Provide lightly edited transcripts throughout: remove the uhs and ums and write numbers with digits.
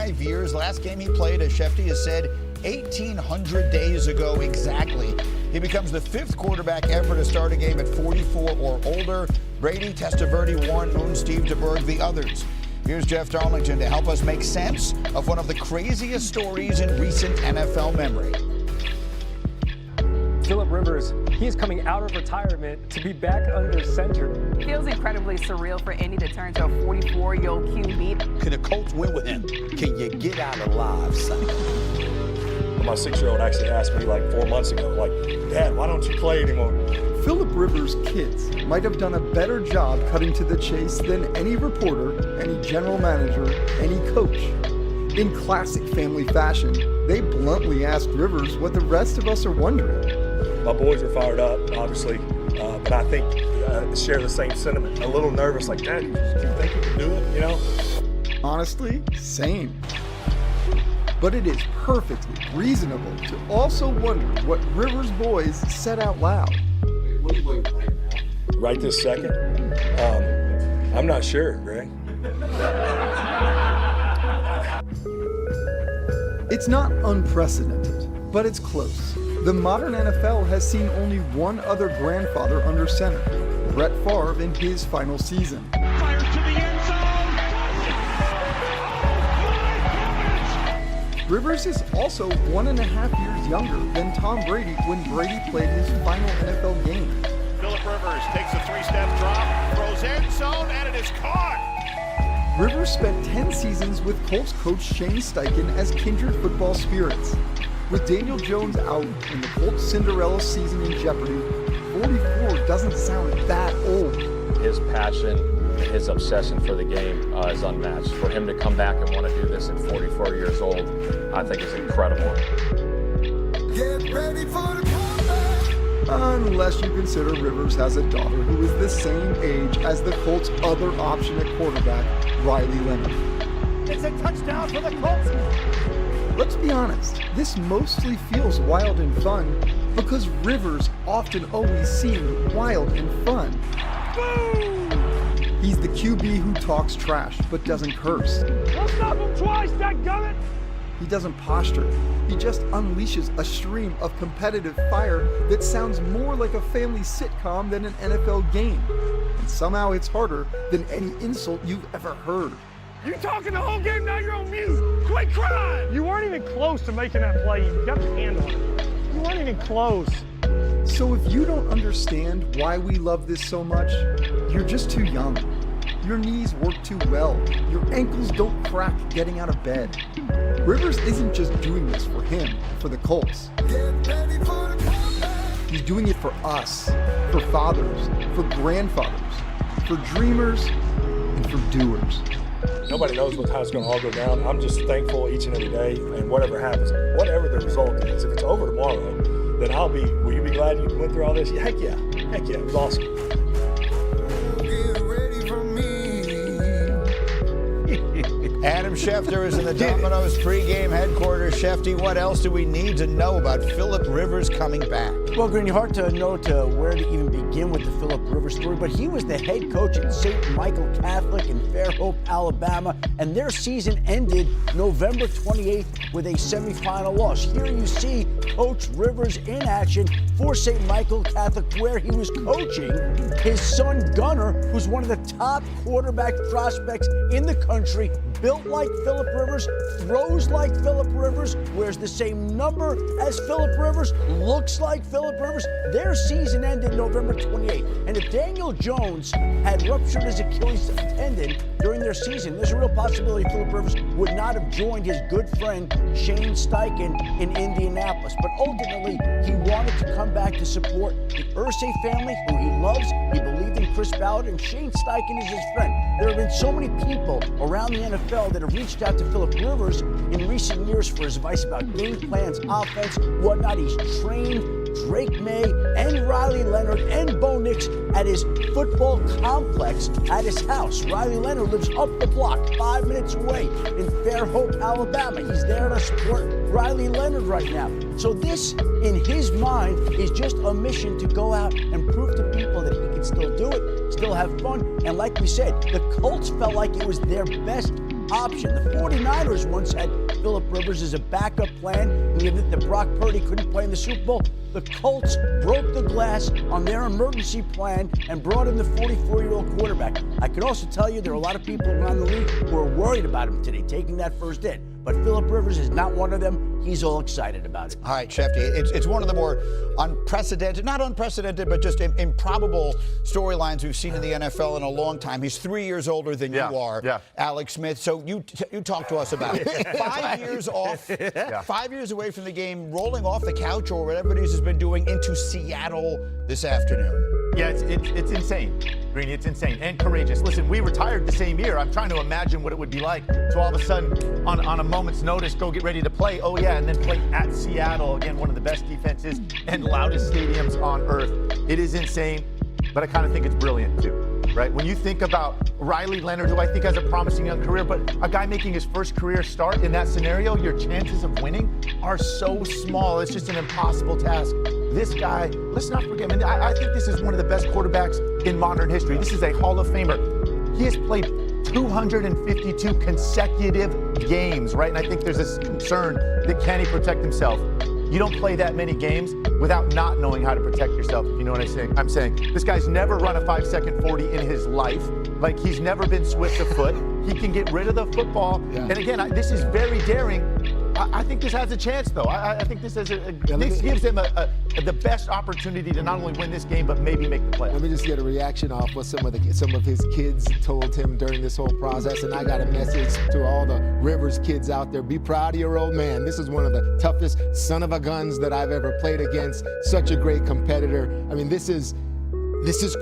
5 years. Last game he played, as Shefty has said, 1,800 days ago exactly. He becomes the 5th quarterback ever to start a game at 44 or older. Brady, Testaverde, Warren Moon, Steve DeBerg, the others. Here's Jeff Darlington to help us make sense of one of the craziest stories in recent NFL memory. Philip Rivers, he is coming out of retirement to be back under center. It feels incredibly surreal for Indy to turn to a 44-year-old QB. Can the Colts win with him? Can you get out alive, son? My 6-year-old actually asked me like 4 months ago, like, Dad, why don't you play anymore? Philip Rivers' kids might have done a better job cutting to the chase than any reporter, any general manager, any coach. In classic family fashion, they bluntly asked Rivers what the rest of us are wondering. My boys are fired up, obviously, but I think share the same sentiment. A little nervous, like, Dad, do you think you can do it, you know? Honestly, same. But it is perfectly reasonable to also wonder what Rivers' boys said out loud. What are you doing right now? Right this second? I'm not sure, Greg. It's not unprecedented, but it's close. The modern NFL has seen only one other grandfather under center, Brett Favre in his final season. Fires to the end zone. Rivers is also 1.5 years younger than Tom Brady when Brady played his final NFL game. Philip Rivers takes a 3-step drop, throws end zone, and it is caught. Rivers spent 10 seasons with Colts coach Shane Steichen as kindred football spirits. With Daniel Jones out and the Colts Cinderella season in jeopardy, 44 doesn't sound that old. His passion, his obsession for the game is unmatched. For him to come back and want to do this at 44 years old, I think is incredible. Get ready for the comeback. Unless you consider Rivers has a daughter who is the same age as the Colts' other option at quarterback, Riley Leonard. It's a touchdown for the Colts. Let's be honest, this mostly feels wild and fun because Rivers often always seemed wild and fun. Boom! He's the QB who talks trash but doesn't curse. We'll stop him twice, dadgummit! He doesn't posture. He just unleashes a stream of competitive fire that sounds more like a family sitcom than an NFL game. And somehow it's harder than any insult you've ever heard. You talking the whole game, now you're on mute. Quit crying! You weren't even close to making that play. You got your hand on it. You weren't even close. So if you don't understand why we love this so much, you're just too young. Your knees work too well. Your ankles don't crack getting out of bed. Rivers isn't just doing this for him, for the Colts. He's doing it for us, for fathers, for grandfathers, for dreamers, and for doers. Nobody knows how it's going to all go down. I'm just thankful each and every day, and whatever happens, whatever the result is, if it's over tomorrow, then will you be glad you went through all this? Heck yeah, it was awesome. Adam Schefter is in the Domino's pregame headquarters. Shefty, what else do we need to know about Philip Rivers coming back? Well, Green, hard to know where to even begin with the Philip Rivers story, but he was the head coach at St. Michael Catholic in Fairhope, Alabama, and their season ended November 28th with a semifinal loss. Here you see Coach Rivers in action for St. Michael Catholic, where he was coaching his son Gunnar, who's one of the top quarterback prospects in the country, built like Philip Rivers, throws like Philip Rivers, wears the same number as Philip Rivers, looks like Philip Rivers. Their season ended November 28th. And if Daniel Jones had ruptured his Achilles tendon during their season, there's a real possibility Philip Rivers would not have joined his good friend Shane Steichen in Indianapolis. But ultimately, he wanted to come back to support the Irsay family, who he loves. He believed in Chris Ballard, and Shane Steichen is his friend. There have been so many people around the NFL that have reached out to Philip Rivers in recent years for his advice about game plans, offense, whatnot. He's trained Drake May and Riley Leonard and Bo Nix at his football complex at his house. Riley Leonard lives up the block, 5 minutes away in Fairhope, Alabama. He's there to support Riley Leonard right now. So this, in his mind, is just a mission to go out and prove to people that he can still do it, still have fun. And like we said, the Colts felt like it was their best option. The 49ers once had Philip Rivers as a backup plan, given that Brock Purdy couldn't play in the Super Bowl. The Colts broke the glass on their emergency plan and brought in the 44-year-old quarterback. I can also tell you there are a lot of people around the league who are worried about him today, taking that first in. But Philip Rivers is not one of them. He's all excited about it. All right, Shefty, it's one of the more unprecedented, not unprecedented, but just improbable storylines we've seen in the NFL in a long time. He's 3 years older than you are, Alex Smith. So you talk to us about it. 5 years off, 5 years away from the game, rolling off the couch or whatever it is he's been doing into Seattle this afternoon. Yeah, it's insane, Greeny. It's insane and courageous. Listen, we retired the same year. I'm trying to imagine what it would be like to all of a sudden, on a moment's notice, go get ready to play. Oh, yeah, and then play at Seattle. Again, one of the best defenses and loudest stadiums on earth. It is insane, but I kind of think it's brilliant, too. Right? When you think about Riley Leonard, who I think has a promising young career, but a guy making his first career start in that scenario, your chances of winning are so small. It's just an impossible task. This guy, let's not forget, I think this is one of the best quarterbacks in modern history. This is a Hall of Famer. He has played 252 consecutive games, right? And I think there's this concern that can he protect himself? You don't play that many games without not knowing how to protect yourself, if you know what I'm saying. This guy's never run a 5-second 40 in his life. Like, he's never been swift of foot. He can get rid of the football. Yeah. And again, this is very daring. I think this has a chance, though. I think this gives them the best opportunity to not only win this game, but maybe make the playoffs. Let me just get a reaction off what some of his kids told him during this whole process. And I got a message to all the Rivers kids out there. Be proud of your old man. This is one of the toughest son of a guns that I've ever played against. Such a great competitor. I mean, this is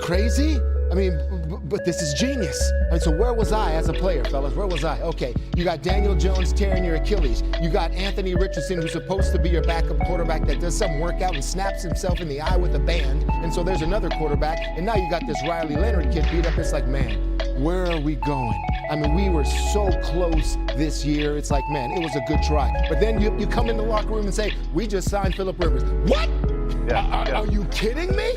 crazy. I mean, but this is genius. I mean, so where was I as a player, fellas? Where was I? Okay, you got Daniel Jones tearing your Achilles. You got Anthony Richardson, who's supposed to be your backup quarterback that does some workout and snaps himself in the eye with a band. And so there's another quarterback. And now you got this Riley Leonard kid beat up. It's like, man, where are we going? I mean, we were so close this year. It's like, man, it was a good try. But then you come in the locker room and say, we just signed Philip Rivers. What? Are you kidding me?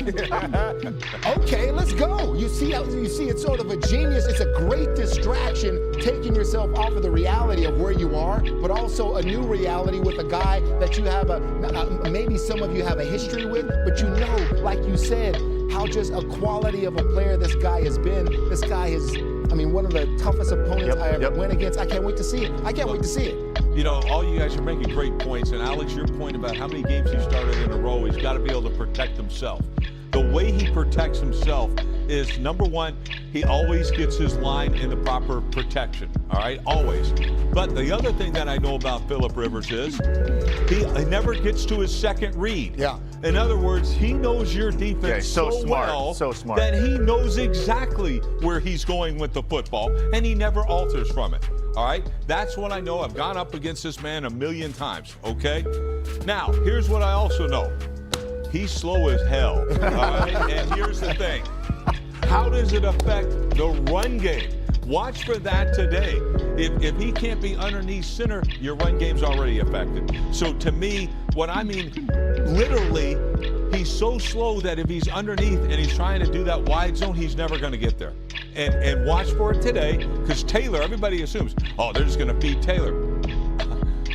Okay, let's go. You see it's sort of a genius. It's a great distraction, taking yourself off of the reality of where you are, but also a new reality with a guy that you have maybe some of you have a history with, but you know, like you said, how just a quality of a player this guy has been. This guy is, I mean, one of the toughest opponents I ever went against. I can't wait to see it. I can't wait to see it. You know, all you guys are making great points. And Alex, your point about how many games he started in a row, he's got to be able to protect himself. The way he protects himself is, number one, he always gets his line in the proper protection, all right, always. But the other thing that I know about Philip Rivers is he never gets to his second read. Yeah. In other words, he knows your defense so smart that he knows exactly where he's going with the football, and he never alters from it. All right, that's what I know. I've gone up against this man a million times, okay? Now, here's what I also know. He's slow as hell, all right? And here's the thing. How does it affect the run game? Watch for that today. If he can't be underneath center, your run game's already affected. So to me, what I mean, literally, he's so slow that if he's underneath and he's trying to do that wide zone, he's never going to get there. And watch for it today, because Taylor, everybody assumes, oh, they're just going to feed Taylor.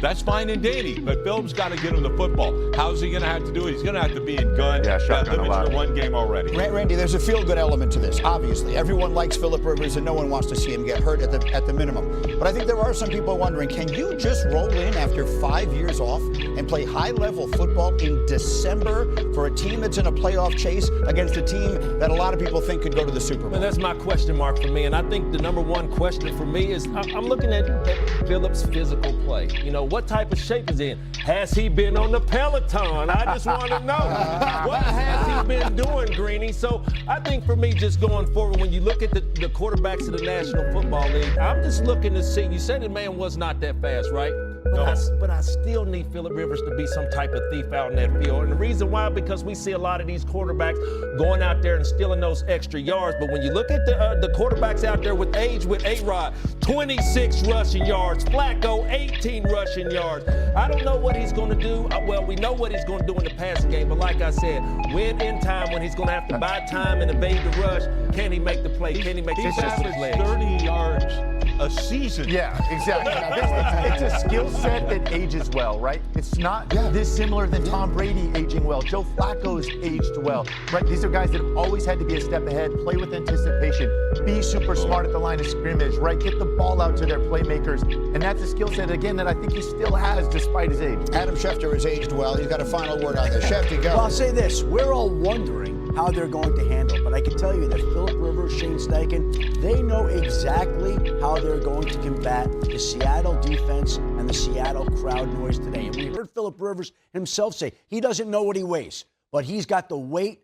That's fine and dandy, but Phillips got to get him the football. How's he going to have to do it? He's going to have to be in gun. Yeah, that limits your one game already. Randy, there's a feel-good element to this, obviously. Everyone likes Philip Rivers, and no one wants to see him get hurt at the minimum. But I think there are some people wondering, can you just roll in after 5 years off and play high-level football in December for a team that's in a playoff chase against a team that a lot of people think could go to the Super Bowl? Well, that's my question mark for me, and I think the number one question for me is I'm looking at Phillips' physical play. You know, what type of shape is he in? Has he been on the Peloton? I just want to know. What has he been doing, Greeny? So I think for me, just going forward, when you look at the quarterbacks of the National Football League, I'm just looking to see, you said the man was not that fast, right? But I still need Philip Rivers to be some type of thief out in that field. And the reason why, because we see a lot of these quarterbacks going out there and stealing those extra yards. But when you look at the quarterbacks out there with age, with A-Rod, 26 rushing yards, Flacco, 18 rushing yards. I don't know what he's going to do. Well, we know what he's going to do in the passing game. But like I said, when in time, when he's going to have to buy time and evade the rush, can he make the play? Can he make the He's averaged 30 yards a season. Yeah, exactly. It's a skill set that ages well, right? It's not dissimilar than Tom Brady aging well. Joe Flacco's aged well, right? These are guys that have always had to be a step ahead, play with anticipation, be super smart at the line of scrimmage, right? Get the ball out to their playmakers. And that's a skill set, again, that I think he still has despite his age. Adam Schefter has aged well. He's got a final word on this. Schefter, go. Well, I'll say this. We're all wondering how they're going to handle it. But I can tell you that Phillip Rivers, Shane Steichen, they know exactly how they're going to combat the Seattle defense and the Seattle crowd noise today. And we heard Phillip Rivers himself say he doesn't know what he weighs, but he's got the weight